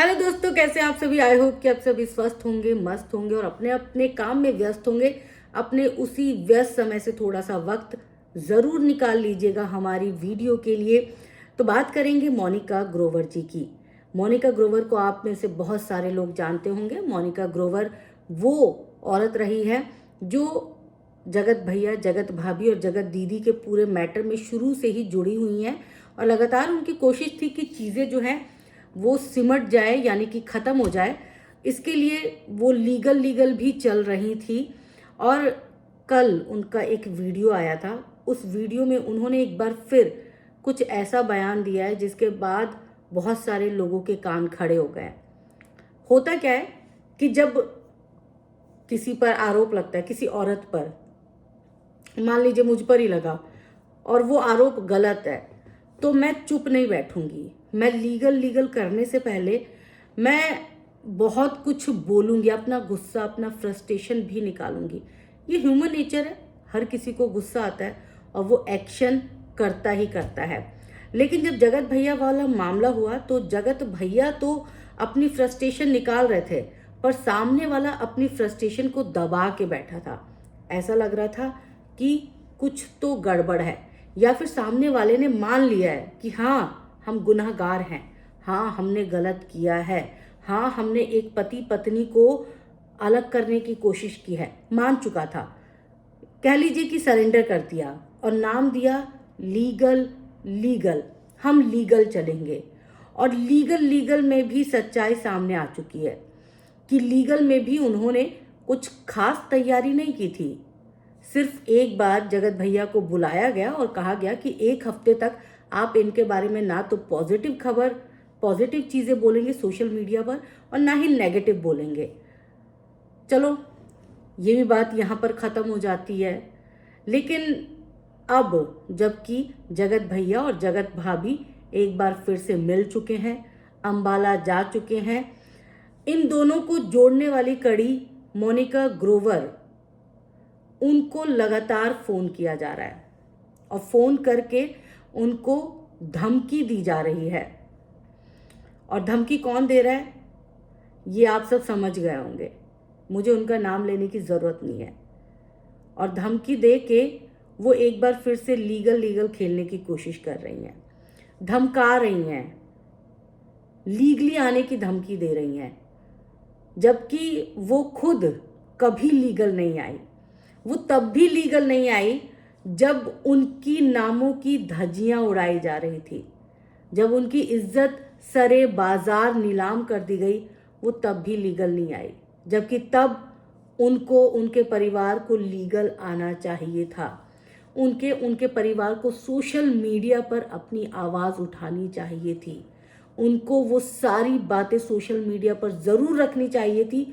Hello दोस्तों, कैसे आप सभी। आई होप कि आप सभी स्वस्थ होंगे, मस्त होंगे और अपने अपने काम में व्यस्त होंगे। अपने उसी व्यस्त समय से थोड़ा सा वक्त ज़रूर निकाल लीजिएगा हमारी वीडियो के लिए। तो बात करेंगे मोनिका ग्रोवर जी की। मोनिका ग्रोवर को आप में से बहुत सारे लोग जानते होंगे। मोनिका ग्रोवर वो औरत रही है जो जगत भैया, जगत भाभी और जगत दीदी के पूरे मैटर में शुरू से ही जुड़ी हुई हैं और लगातार उनकी कोशिश थी कि चीज़ें जो हैं वो सिमट जाए, यानी कि ख़त्म हो जाए। इसके लिए वो लीगल भी चल रही थी। और कल उनका एक वीडियो आया था। उस वीडियो में उन्होंने एक बार फिर कुछ ऐसा बयान दिया है जिसके बाद बहुत सारे लोगों के कान खड़े हो गए। होता क्या है कि जब किसी पर आरोप लगता है, किसी औरत पर, मान लीजिए मुझ पर ही लगा और वो आरोप गलत है, तो मैं चुप नहीं बैठूंगी। मैं लीगल करने से पहले मैं बहुत कुछ बोलूंगी, अपना गुस्सा, अपना फ्रस्ट्रेशन भी निकालूंगी। ये ह्यूमन नेचर है, हर किसी को गुस्सा आता है और वो एक्शन करता ही करता है। लेकिन जब जगत भैया वाला मामला हुआ तो जगत भैया तो अपनी फ्रस्ट्रेशन निकाल रहे थे, पर सामने वाला अपनी फ्रस्ट्रेशन को दबा के बैठा था। ऐसा लग रहा था कि कुछ तो गड़बड़ है, या फिर सामने वाले ने मान लिया है कि हाँ हम गुनहगार हैं, हाँ हमने गलत किया है, हाँ हमने एक पति पत्नी को अलग करने की कोशिश की है, मान चुका था। कह लीजिए कि सरेंडर कर दिया और नाम दिया लीगल। हम लीगल चलेंगे। और लीगल में भी सच्चाई सामने आ चुकी है कि लीगल में भी उन्होंने कुछ खास तैयारी नहीं की थी। सिर्फ एक बार जगत भैया को बुलाया गया और कहा गया कि एक हफ्ते तक आप इनके बारे में ना तो पॉजिटिव खबर, पॉजिटिव चीज़ें बोलेंगे सोशल मीडिया पर और ना ही नेगेटिव बोलेंगे। चलो, ये भी बात यहाँ पर ख़त्म हो जाती है। लेकिन अब जबकि जगत भैया और जगत भाभी एक बार फिर से मिल चुके हैं, अंबाला जा चुके हैं, इन दोनों को जोड़ने वाली कड़ी मोनिका ग्रोवर, उनको लगातार फ़ोन किया जा रहा है और फ़ोन करके उनको धमकी दी जा रही है। और धमकी कौन दे रहा है ये आप सब समझ गए होंगे, मुझे उनका नाम लेने की ज़रूरत नहीं है। और धमकी दे के वो एक बार फिर से लीगल खेलने की कोशिश कर रही हैं, धमका रही हैं, लीगली आने की धमकी दे रही हैं, जबकि वो खुद कभी लीगल नहीं आई। वो तब भी लीगल नहीं आई जब उनकी नामों की धज्जियां उड़ाई जा रही थी, जब उनकी इज्जत सरे बाजार नीलाम कर दी गई, वो तब भी लीगल नहीं आई। जबकि तब उनको, उनके परिवार को लीगल आना चाहिए था। उनके परिवार को सोशल मीडिया पर अपनी आवाज़ उठानी चाहिए थी। उनको वो सारी बातें सोशल मीडिया पर ज़रूर रखनी चाहिए थी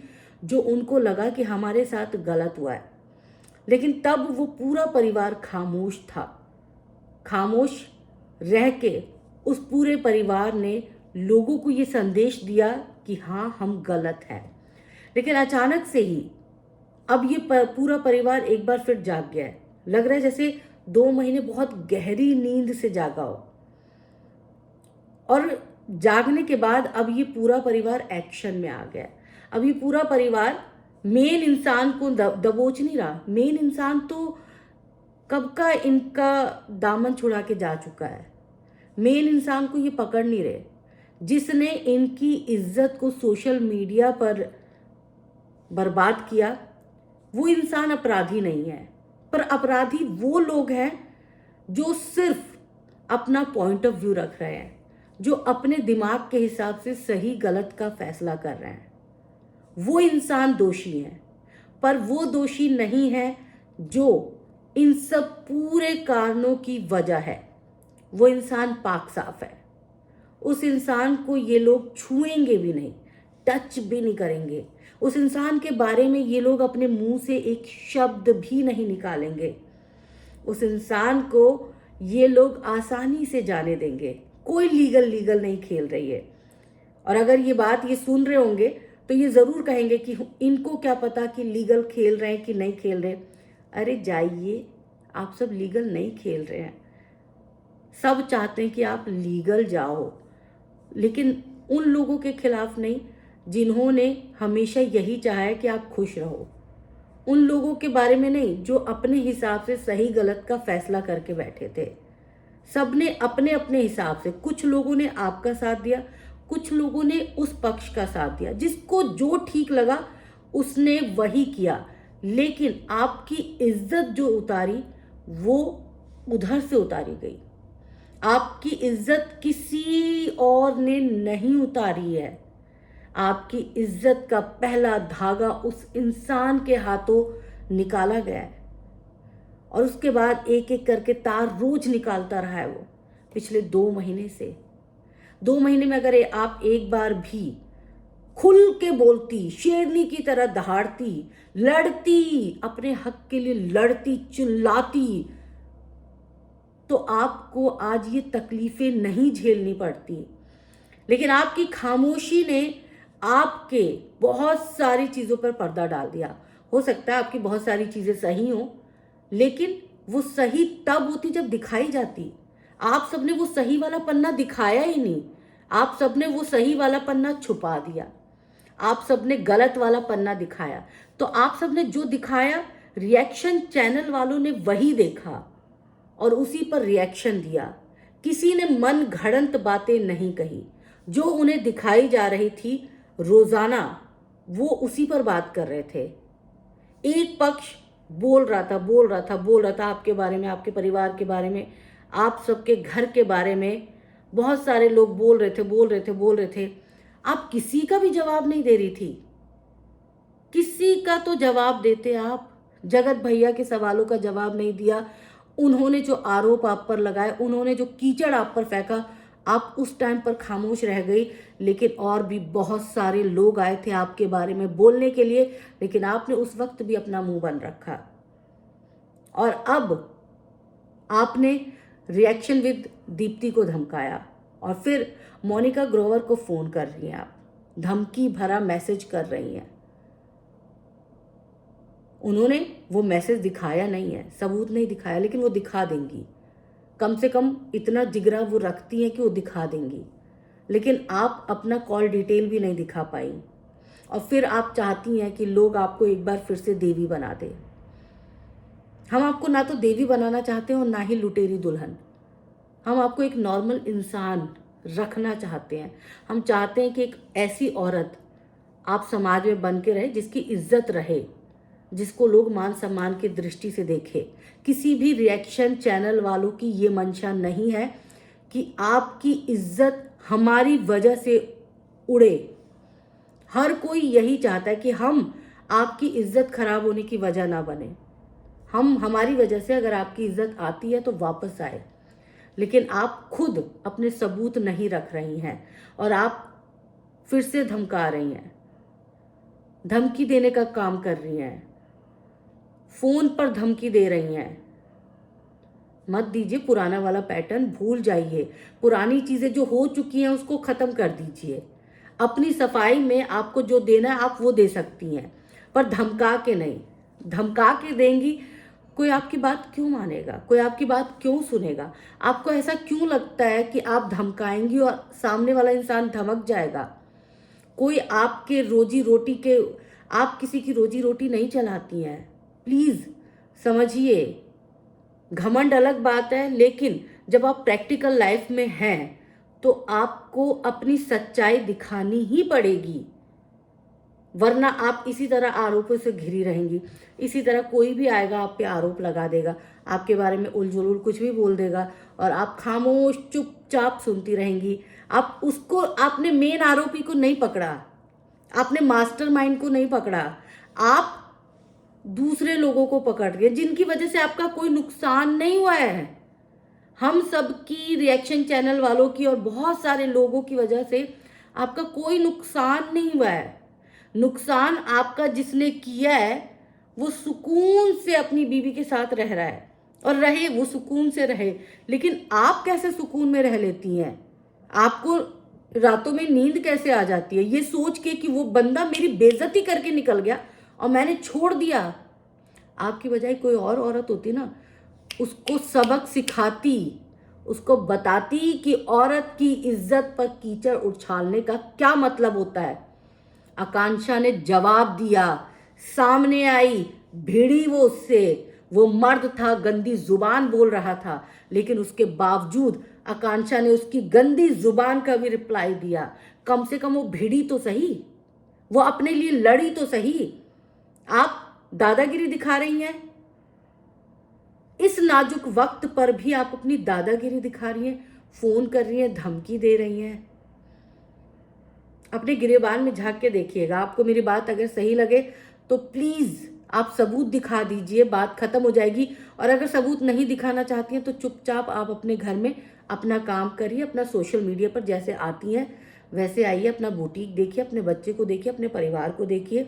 जो उनको लगा कि हमारे साथ गलत हुआ है। लेकिन तब वो पूरा परिवार खामोश था। खामोश रह के उस पूरे परिवार ने लोगों को ये संदेश दिया कि हाँ हम गलत हैं। लेकिन अचानक से ही अब ये पूरा परिवार एक बार फिर जाग गया है। लग रहा है जैसे 2 महीने बहुत गहरी नींद से जागा हो। और जागने के बाद अब ये पूरा परिवार एक्शन में आ गया। अब ये पूरा परिवार मेन इंसान को दबोच नहीं रहा। मेन इंसान तो कब का इनका दामन छुड़ा के जा चुका है। मेन इंसान को ये पकड़ नहीं रहे। जिसने इनकी इज्जत को सोशल मीडिया पर बर्बाद किया वो इंसान अपराधी नहीं है, पर अपराधी वो लोग हैं जो सिर्फ अपना पॉइंट ऑफ व्यू रख रहे हैं, जो अपने दिमाग के हिसाब से सही गलत का फैसला कर रहे हैं। वो इंसान दोषी हैं, पर वो दोषी नहीं है जो इन सब पूरे कारणों की वजह है। वो इंसान पाक साफ है। उस इंसान को ये लोग छुएंगे भी नहीं, टच भी नहीं करेंगे। उस इंसान के बारे में ये लोग अपने मुंह से एक शब्द भी नहीं निकालेंगे। उस इंसान को ये लोग आसानी से जाने देंगे। कोई लीगल नहीं खेल रही है। और अगर ये बात ये सुन रहे होंगे तो ये ज़रूर कहेंगे कि इनको क्या पता कि लीगल खेल रहे हैं कि नहीं खेल रहे। अरे जाइए, आप सब लीगल नहीं खेल रहे हैं। सब चाहते हैं कि आप लीगल जाओ, लेकिन उन लोगों के खिलाफ नहीं जिन्होंने हमेशा यही चाहा है कि आप खुश रहो, उन लोगों के बारे में नहीं जो अपने हिसाब से सही गलत का फैसला करके बैठे थे। सबने अपने अपने हिसाब से, कुछ लोगों ने आपका साथ दिया, कुछ लोगों ने उस पक्ष का साथ दिया, जिसको जो ठीक लगा उसने वही किया। लेकिन आपकी इज्जत जो उतारी वो उधर से उतारी गई। आपकी इज्जत किसी और ने नहीं उतारी है। आपकी इज्जत का पहला धागा उस इंसान के हाथों निकाला गया है और उसके बाद एक एक करके तार रोज निकालता रहा है वो पिछले 2 महीने से। 2 महीने में अगर आप एक बार भी खुल के बोलती, शेरनी की तरह दहाड़ती, लड़ती, अपने हक के लिए लड़ती, चिल्लाती, तो आपको आज ये तकलीफें नहीं झेलनी पड़ती। लेकिन आपकी खामोशी ने आपके बहुत सारी चीज़ों पर पर्दा डाल दिया। हो सकता है आपकी बहुत सारी चीज़ें सही हों, लेकिन वो सही तब होती जब दिखाई जाती। आप सबने वो सही वाला पन्ना दिखाया ही नहीं। आप सबने वो सही वाला पन्ना छुपा दिया। आप सबने गलत वाला पन्ना दिखाया। तो आप सबने जो दिखाया, रिएक्शन चैनल वालों ने वही देखा और उसी पर रिएक्शन दिया। किसी ने मन घड़ंत बातें नहीं कही। जो उन्हें दिखाई जा रही थी रोजाना, वो उसी पर बात कर रहे थे। एक पक्ष बोल रहा था आपके बारे में, आपके परिवार के बारे में, आप सबके घर के बारे में। बहुत सारे लोग बोल रहे थे। आप किसी का भी जवाब नहीं दे रही थी। किसी का तो जवाब देते आप। जगत भैया के सवालों का जवाब नहीं दिया। उन्होंने जो आरोप आप पर लगाए, उन्होंने जो कीचड़ आप पर फेंका, आप उस टाइम पर खामोश रह गई। लेकिन और भी बहुत सारे लोग आए थे आपके बारे में बोलने के लिए, लेकिन आपने उस वक्त भी अपना मुंह बंद रखा। और अब आपने रिएक्शन विद दीप्ति को धमकाया और फिर मोनिका ग्रोवर को फोन कर रही हैं आप, धमकी भरा मैसेज कर रही हैं। उन्होंने वो मैसेज दिखाया नहीं है, सबूत नहीं दिखाया, लेकिन वो दिखा देंगी। कम से कम इतना जिगरा वो रखती हैं कि वो दिखा देंगी। लेकिन आप अपना कॉल डिटेल भी नहीं दिखा पाई और फिर आप चाहती हैं कि लोग आपको एक बार फिर से देवी बना दे। हम आपको ना तो देवी बनाना चाहते हैं और ना ही लुटेरी दुल्हन। हम आपको एक नॉर्मल इंसान रखना चाहते हैं। हम चाहते हैं कि एक ऐसी औरत आप समाज में बन के रहे जिसकी इज्जत रहे, जिसको लोग मान सम्मान की दृष्टि से देखे। किसी भी रिएक्शन चैनल वालों की ये मंशा नहीं है कि आपकी इज्जत हमारी वजह से उड़े। हर कोई यही चाहता है कि हम आपकी इज्जत खराब होने की वजह ना बने। हमारी वजह से अगर आपकी इज्जत आती है तो वापस आए। लेकिन आप खुद अपने सबूत नहीं रख रही हैं और आप फिर से धमका रही हैं, धमकी देने का काम कर रही हैं, फोन पर धमकी दे रही हैं। मत दीजिए पुराना वाला पैटर्न, भूल जाइए। पुरानी चीजें जो हो चुकी हैं उसको खत्म कर दीजिए। अपनी सफाई में आपको जो देना है आप वो दे सकती हैं, पर धमका के नहीं। धमका के देंगी, कोई आपकी बात क्यों मानेगा? कोई आपकी बात क्यों सुनेगा? आपको ऐसा क्यों लगता है कि आप धमकाएंगी और सामने वाला इंसान धमक जाएगा? कोई आपके रोजी रोटी के, आप किसी की रोजी रोटी नहीं चलाती हैं। प्लीज समझिए, घमंड अलग बात है, लेकिन जब आप प्रैक्टिकल लाइफ में हैं तो आपको अपनी सच्चाई दिखानी ही पड़ेगी, वरना आप इसी तरह आरोपों से घिरी रहेंगी। इसी तरह कोई भी आएगा आप पे आरोप लगा देगा, आपके बारे में उलझुल कुछ भी बोल देगा और आप खामोश चुपचाप सुनती रहेंगी। आप उसको, आपने मेन आरोपी को नहीं पकड़ा, आपने मास्टरमाइंड को नहीं पकड़ा, आप दूसरे लोगों को पकड़ रही है जिनकी वजह से आपका कोई नुकसान नहीं हुआ है। हम सबकी, रिएक्शन चैनल वालों की और बहुत सारे लोगों की वजह से आपका कोई नुकसान नहीं हुआ है। नुकसान आपका जिसने किया है वो सुकून से अपनी बीवी के साथ रह रहा है, और रहे वो सुकून से रहे। लेकिन आप कैसे सुकून में रह लेती हैं? आपको रातों में नींद कैसे आ जाती है ये सोच के कि वो बंदा मेरी बेइज्जती करके निकल गया और मैंने छोड़ दिया? आपकी बजाय कोई और औरत होती ना, उसको सबक सिखाती, उसको बताती कि औरत की इज्जत पर कीचड़ उछालने का क्या मतलब होता है। आकांक्षा ने जवाब दिया, सामने आई, भिड़ी वो उससे। वो मर्द था, गंदी जुबान बोल रहा था, लेकिन उसके बावजूद आकांक्षा ने उसकी गंदी जुबान का भी रिप्लाई दिया। कम से कम वो भिड़ी तो सही, वो अपने लिए लड़ी तो सही। आप दादागिरी दिखा रही हैं, इस नाजुक वक्त पर भी आप अपनी दादागिरी दिखा रही हैं, फोन कर रही हैं, धमकी दे रही हैं। अपने गिरेबान में झांक के देखिएगा। आपको मेरी बात अगर सही लगे तो प्लीज आप सबूत दिखा दीजिए, बात खत्म हो जाएगी। और अगर सबूत नहीं दिखाना चाहती हैं तो चुपचाप आप अपने घर में अपना काम करिए, अपना सोशल मीडिया पर जैसे आती हैं वैसे आइए, अपना बुटीक देखिए, अपने बच्चे को देखिए, अपने परिवार को देखिए।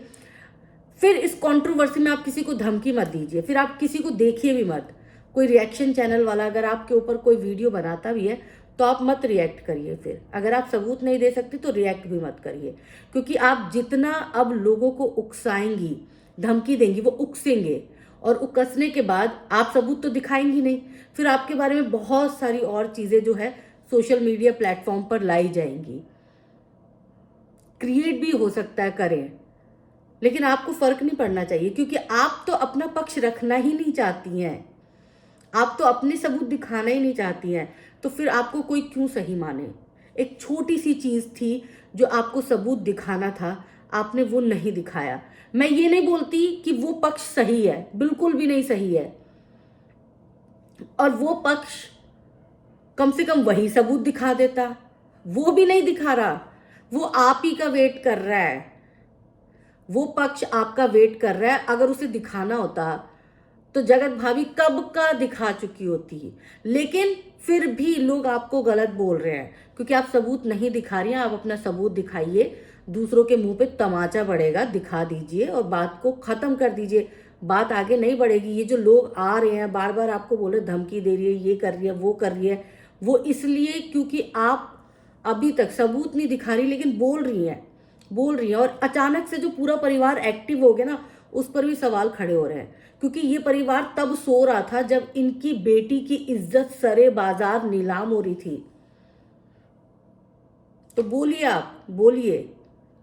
फिर इस कंट्रोवर्सी में आप किसी को धमकी मत दीजिए, फिर आप किसी को देखिए भी मत। कोई रिएक्शन चैनल वाला अगर आपके ऊपर कोई वीडियो बनाता भी है तो आप मत रिएक्ट करिए। फिर अगर आप सबूत नहीं दे सकते तो रिएक्ट भी मत करिए, क्योंकि आप जितना अब लोगों को उकसाएंगी, धमकी देंगी, वो उकसेंगे, और उकसने के बाद आप सबूत तो दिखाएंगी नहीं। फिर आपके बारे में बहुत सारी और चीजें जो है सोशल मीडिया प्लेटफॉर्म पर लाई जाएंगी। क्रिएट भी हो सकता है करें, लेकिन आपको फर्क नहीं पड़ना चाहिए, क्योंकि आप तो अपना पक्ष रखना ही नहीं चाहती हैं, आप तो अपने सबूत दिखाना ही नहीं चाहती हैं। तो फिर आपको कोई क्यों सही माने। एक छोटी सी चीज थी जो आपको सबूत दिखाना था, आपने वो नहीं दिखाया। मैं ये नहीं बोलती कि वो पक्ष सही है, बिल्कुल भी नहीं सही है, और वो पक्ष कम से कम वही सबूत दिखा देता, वो भी नहीं दिखा रहा। वो आप ही का वेट कर रहा है, वो पक्ष आपका वेट कर रहा है। अगर उसे दिखाना होता तो जगत भाभी कब का दिखा चुकी होती, लेकिन फिर भी लोग आपको गलत बोल रहे हैं क्योंकि आप सबूत नहीं दिखा रही हैं। आप अपना सबूत दिखाइए, दूसरों के मुंह पे तमाचा पड़ेगा, दिखा दीजिए और बात को खत्म कर दीजिए। बात आगे नहीं बढ़ेगी। ये जो लोग आ रहे हैं बार बार आपको बोले, धमकी दे रही है, ये कर रही है, वो कर रही है, वो इसलिए क्योंकि आप अभी तक सबूत नहीं दिखा रही, लेकिन बोल रही हैं। और अचानक से जो पूरा परिवार एक्टिव हो गया ना, उस पर भी सवाल खड़े हो रहे हैं, क्योंकि ये परिवार तब सो रहा था जब इनकी बेटी की इज्जत सरे बाजार नीलाम हो रही थी। तो बोलिए, आप बोलिए,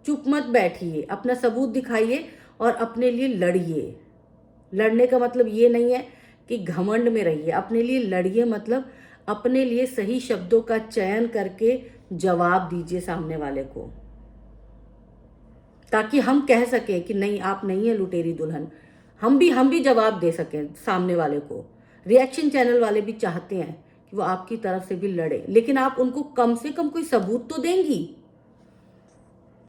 चुप मत बैठिए, अपना सबूत दिखाइए और अपने लिए लड़िए। लड़ने का मतलब ये नहीं है कि घमंड में रहिए, अपने लिए लड़िए, मतलब अपने लिए सही शब्दों का चयन करके जवाब दीजिए सामने वाले को, ताकि हम कह सकें कि नहीं, आप नहीं है लुटेरी दुल्हन। हम भी जवाब दे सकें सामने वाले को। रिएक्शन चैनल वाले भी चाहते हैं कि वो आपकी तरफ से भी लड़े, लेकिन आप उनको कम से कम कोई सबूत तो देंगी।